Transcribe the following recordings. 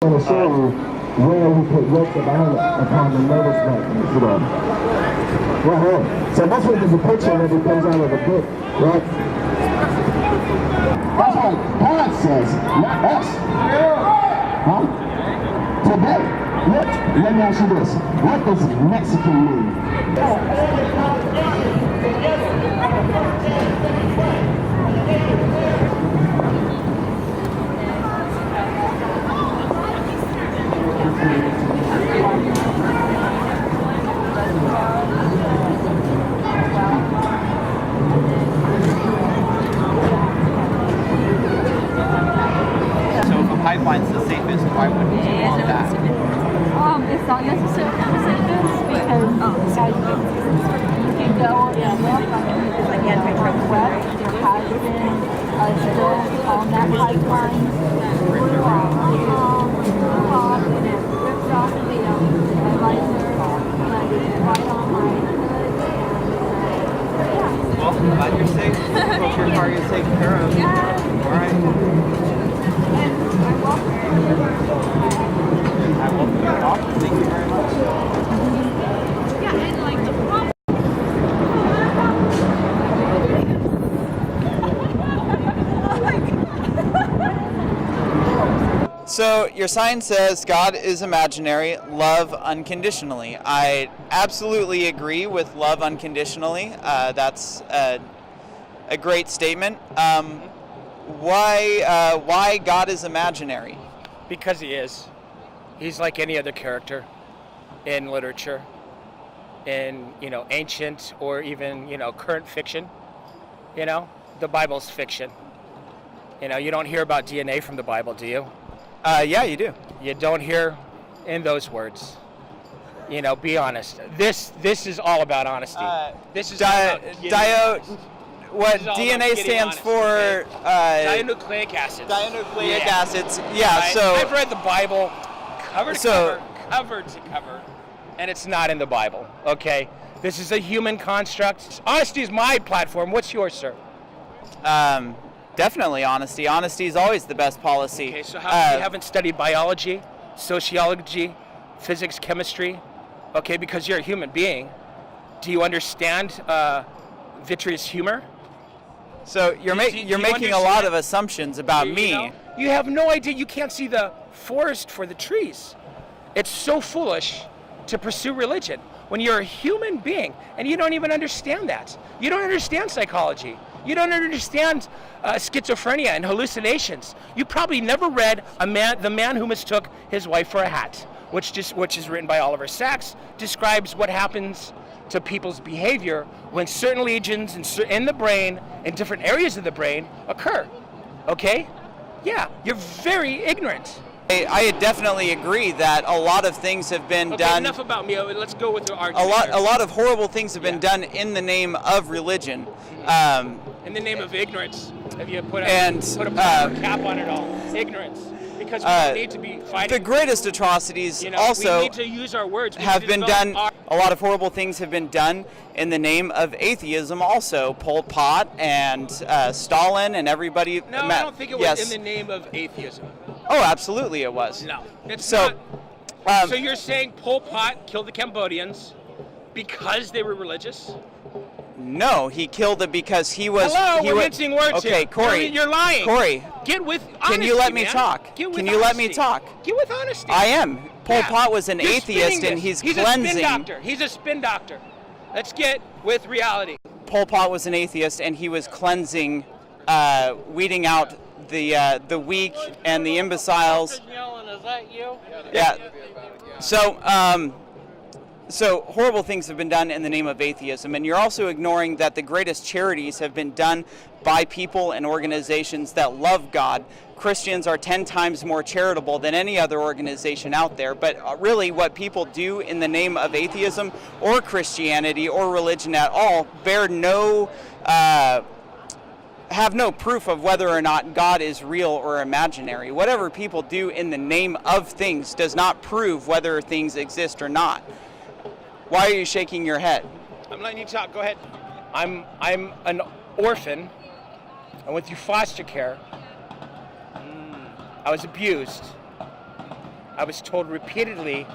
I'm going to show you where we could work the violence upon the nervous mechanism today. Right here. So this one is a picture that comes out of the book, right? That's what God says, not us. Huh? Today, look, let me ask you this. What does Mexican mean? Pipeline's the safest, why wouldn't you want that? It's not necessarily the safest because you can go and look like anti-Trump west. There has been a spill on that pipeline. And it ripped off the visor, like right on my hood. Well, I'm glad you're safe. Hope your car gets taken care of. Yeah. All right. I will put it off. Thank you very much. So your sign says God is imaginary, love unconditionally. I absolutely agree with love unconditionally. That's a great statement. Why God is imaginary? Because he is. He's like any other character in literature, in ancient or even current fiction. The Bible's fiction. You don't hear about DNA from the Bible, do you? Yeah, you do. You don't hear in those words. Be honest. This is all about honesty. This is what DNA stands for? Dinucleic acids. Dinucleic acids. Yeah. Right? So I've read the Bible cover to cover, and it's not in the Bible. Okay, this is a human construct. Honesty is my platform. What's yours, sir? Definitely honesty. Honesty is always the best policy. Okay, so how you haven't studied biology, sociology, physics, chemistry? Okay, because you're a human being. Do you understand vitreous humor? So you're making a lot of assumptions about me. You have no idea. You can't see the forest for the trees. It's so foolish to pursue religion when you're a human being and you don't even understand that. You don't understand psychology. You don't understand schizophrenia and hallucinations. You probably never read The Man Who Mistook His Wife for a Hat, which is written by Oliver Sacks, describes what happens to people's behavior when certain lesions in the brain, in different areas of the brain, occur. Okay? Yeah, you're very ignorant. I definitely agree that a lot of things have been done. Enough about me. Let's go with the argument. A lot of horrible things have been done in the name of religion. In the name of ignorance. Have you put a cap on it all? Ignorance. Because we don't need to be fighting. The greatest atrocities also we need to use our words have been done. A lot of horrible things have been done in the name of atheism also. Pol Pot and Stalin and everybody. No, I don't think it was in the name of atheism. Oh, absolutely it was. No, it's not. So you're saying Pol Pot killed the Cambodians because they were religious? No, he killed it because he was. Hello, we're mincing words here. Okay, Corey. You're lying. Corey. Get with honesty, Can you let me man. talk? Get with Can you let me talk? Get with honesty. I am. Pol Pot was an You're atheist and he's cleansing. a spin doctor. He's a spin doctor. Let's get with reality. Pol Pot was an atheist and he was cleansing, weeding out the weak and the imbeciles. Is that you? Yeah. So horrible things have been done in the name of atheism, and you're also ignoring that the greatest charities have been done by people and organizations that love God. Christians are 10 times more charitable than any other organization out there, but really what people do in the name of atheism or Christianity or religion at all have no proof of whether or not God is real or imaginary. Whatever people do in the name of things does not prove whether things exist or not. Why are you shaking your head? I'm letting you talk. Go ahead. I'm an orphan. I went through foster care. I was abused. I was told repeatedly,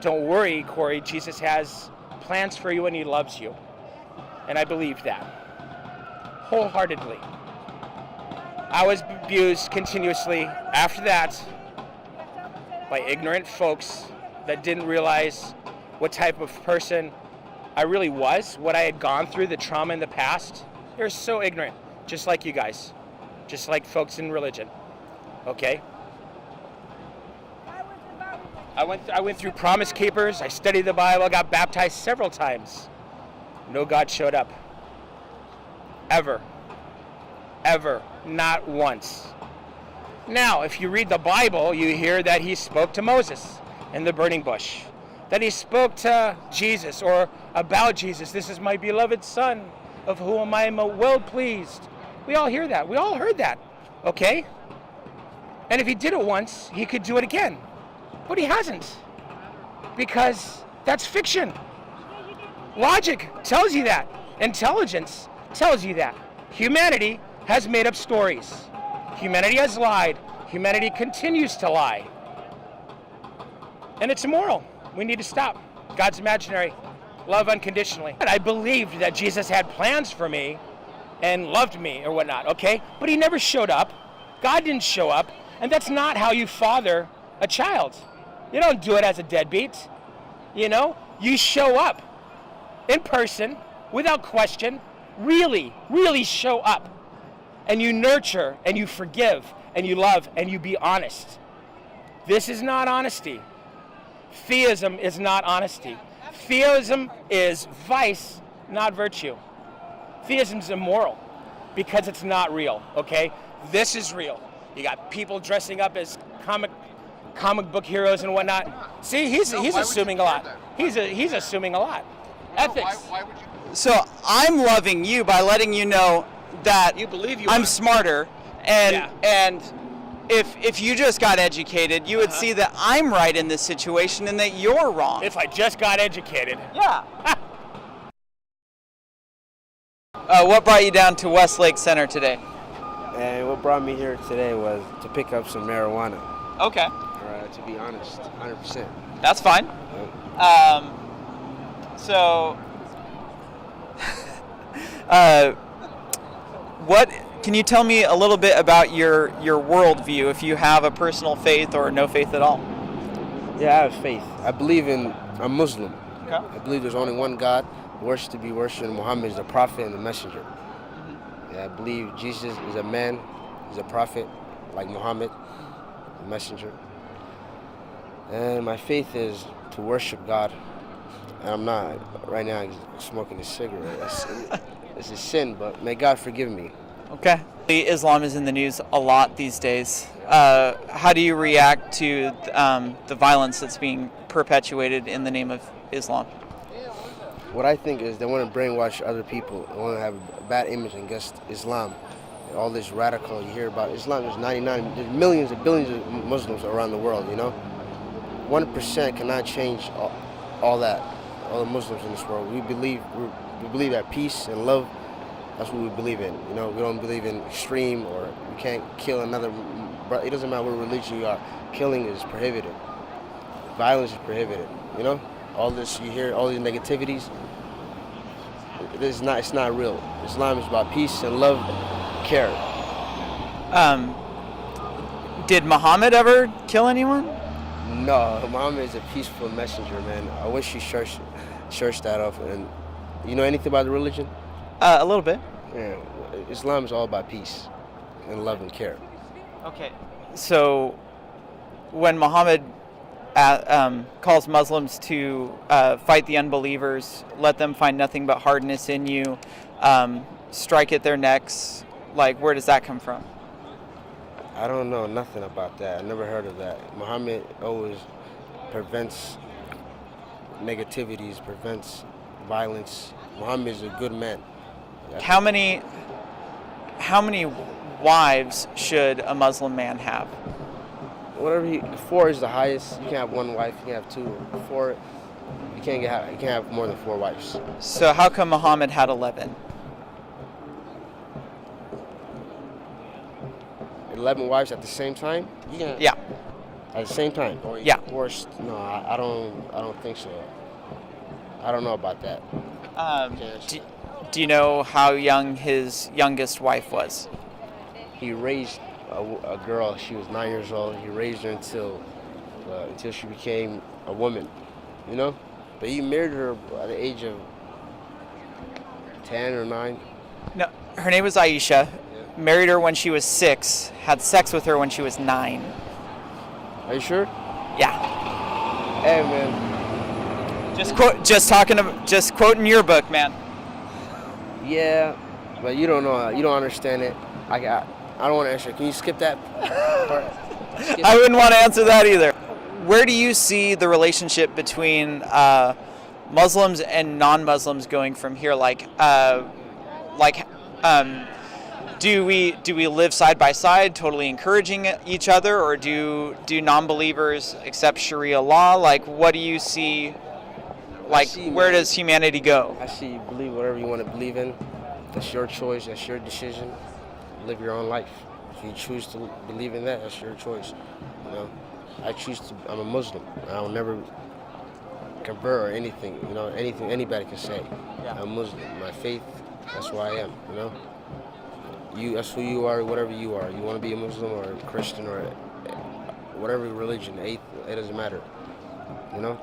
don't worry, Corey, Jesus has plans for you and he loves you. And I believed that wholeheartedly. I was abused continuously after that by ignorant folks that didn't realize what type of person I really was, what I had gone through, the trauma in the past. They're so ignorant, just like you guys, just like folks in religion, okay? I went through Promise Keepers, I studied the Bible, I got baptized several times. No God showed up. Ever. Ever. Not once. Now, if you read the Bible, you hear that he spoke to Moses in the burning bush, that he spoke to Jesus or about Jesus. This is my beloved son of whom I am well pleased. We all hear that. We all heard that. Okay? And if he did it once, he could do it again. But he hasn't. Because that's fiction. Logic tells you that. Intelligence tells you that. Humanity has made up stories. Humanity has lied. Humanity continues to lie. And it's immoral. We need to stop. God's imaginary. Love unconditionally. And I believed that Jesus had plans for me and loved me or whatnot, okay? But he never showed up. God didn't show up. And that's not how you father a child. You don't do it as a deadbeat. You know? You show up in person, without question, really, really show up. And you nurture, and you forgive, and you love, and you be honest. This is not honesty. Theism is not honesty. Theism is vice, not virtue. Theism is immoral because it's not real, okay? This is real. You got people dressing up as comic book heroes and whatnot. See, he's assuming a lot. He's assuming a lot. Ethics. Why would you? So I'm loving you by letting you know that You believe you I'm are. smarter, and Yeah. and if you just got educated, you would see that I'm right in this situation and that you're wrong. If I just got educated. Yeah. What brought you down to Westlake Center today? And what brought me here today was to pick up some marijuana. Okay, To be honest, 100%. that's fine. So, what can you tell me a little bit about your worldview, if you have a personal faith or no faith at all? Yeah, I have faith. I'm Muslim. Okay. I believe there's only one God, worship to be worshipped, and Muhammad is the prophet and the messenger. Yeah, I believe Jesus is a man, he's a prophet, like Muhammad, the messenger. And my faith is to worship God. And I'm not, right now, smoking a cigarette. It's a sin, but may God forgive me. Okay. Islam is in the news a lot these days. How do you react to the violence that's being perpetuated in the name of Islam? What I think is they want to brainwash other people. They want to have a bad image against Islam. All this radical you hear about Islam, there's there's millions and billions of Muslims around the world, you know? 1% cannot change all that, all the Muslims in this world. We believe that peace and love, that's what we believe in. You know, we don't believe in extreme or we can't kill another. It doesn't matter what religion you are. Killing is prohibited. Violence is prohibited. You know, all this you hear, all these negativities. It's not real. Islam is about peace and love, care. Did Muhammad ever kill anyone? No, Muhammad is a peaceful messenger, man. I wish he churched that off. And you know anything about the religion? A little bit. Yeah, Islam is all about peace and love and care. Okay. So, when Muhammad calls Muslims to fight the unbelievers, let them find nothing but hardness in you, strike at their necks, like, where does that come from? I don't know nothing about that. I never heard of that. Muhammad always prevents negativities, prevents violence. Muhammad is a good man. How many wives should a Muslim man have? Four is the highest. You can have one wife. You can have two. Four, you can't have more than 4 wives. So how come Muhammad had 11? 11 wives at the same time? Yeah. At the same time? Yeah. Divorced? No, I don't think so. I don't know about that. Do you know how young his youngest wife was? He raised a girl. She was 9 years old. He raised her until she became a woman, you know? But he married her at the age of 10 or 9. No, her name was Aisha. Married her when she was 6. Had sex with her when she was 9. Are you sure? Yeah. Hey, man. Just quoting your book, man. Yeah, but you don't know. You don't understand it. I don't want to answer. Can you skip that part? I wouldn't want to answer that either. Where do you see the relationship between Muslims and non-Muslims going from here? Do we live side by side, totally encouraging each other, or do non-believers accept Sharia law? Like, what do you see? Where does humanity go? I see you believe whatever you want to believe in. That's your choice. That's your decision. Live your own life. If you choose to believe in that, that's your choice. You know, I'm a Muslim. I'll never convert or anything. You know, anything anybody can say. Yeah. I'm Muslim. My faith. That's who I am. You know. That's who you are. Whatever you are. You want to be a Muslim or a Christian or whatever religion. It doesn't matter. You know.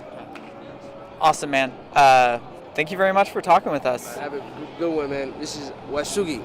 Awesome, man. Thank you very much for talking with us. Have a good one, man. This is Wasugi.